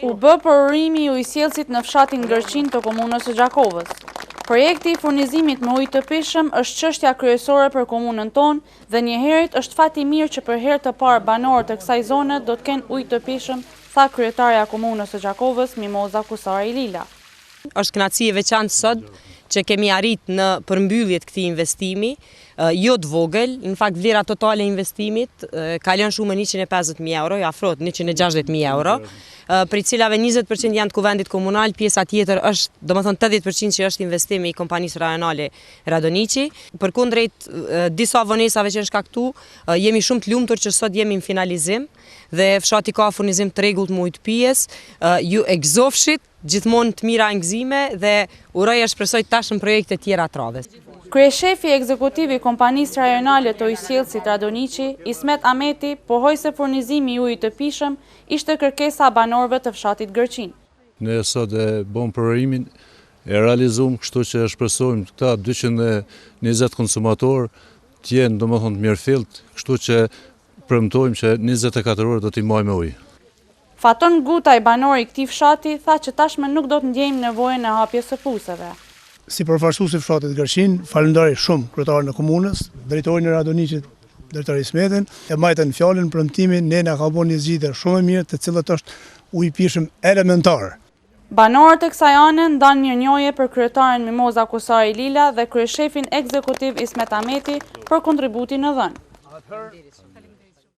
U bë përurimi i ujësjellësit në fshatin Gërqin të komunës së Gjakovës. Projekti i furnizimit me ujë të pishëm është çështja kryesore për komunën tonë dhe njëherët është fat i mirë që për herë të parë banorët e kësaj zone do të kenë ujë të pishëm, tha kryetarja e komunës së Gjakovës, Mimoza Kusari Lila. Është kënaqësi e veçantë sot që kemi arrit në përmbylljet këtij investimi, jo të vogël, në fakt vlera totale e investimit kalon shumë 150.000 euro, afrohet 160.000 euro, për i cilave 20% janë të kuvendit komunal, pjesa tjetër është, domethënë 80% që është investimi i kompanisë rajonale Radoniqi. Përkundrejt disa vonesave që janë shkaktuar, jemi shumë të lumtur që sot jemi në finalizim dhe fshati ka furnizim të rregullt me ujë të pijes, ju e gëzofshit gjithmonë të mira ngëzime dhe uroj e shpresoj tash në projekte tjera të radhës. Kryeshefi ekzekutiv i kompanisë rajonale të ujësjellësit Radoniqi, Ismet Ahmeti, pohoi se furnizimi i ujit të pishëm ishte kërkesa e banorëve të fshatit Gërqin. Ne sot e bëm përërimin, e realizuam, kështu që e shpresojmë këta 220 konsumatorë të jenë domethënë të mirëfillt, kështu që premtojmë që 24 orë do t'i marrim ujë. Faton Gutaj, banori i këtij fshati, tha që tashmë nuk do të ndjejmë nevojën e hapjes së puseve. Si përfaqësues i fshatit Gërqin, falenderoj shumë kryetarin e komunës, drejtorin e Radoniqit, drejtori Ismetin, e majtën fjalën premtimin, ne na ka bënë një zgjidhje shumë e mirë, të cilët është ujë i pishëm elementar. Banorët e kësaj ane ndan mirënjohje për kryetaren Mimoza Kusari Lila dhe kryeshefin ekzekutiv Ismet Ahmeti për kontributin e dhënë.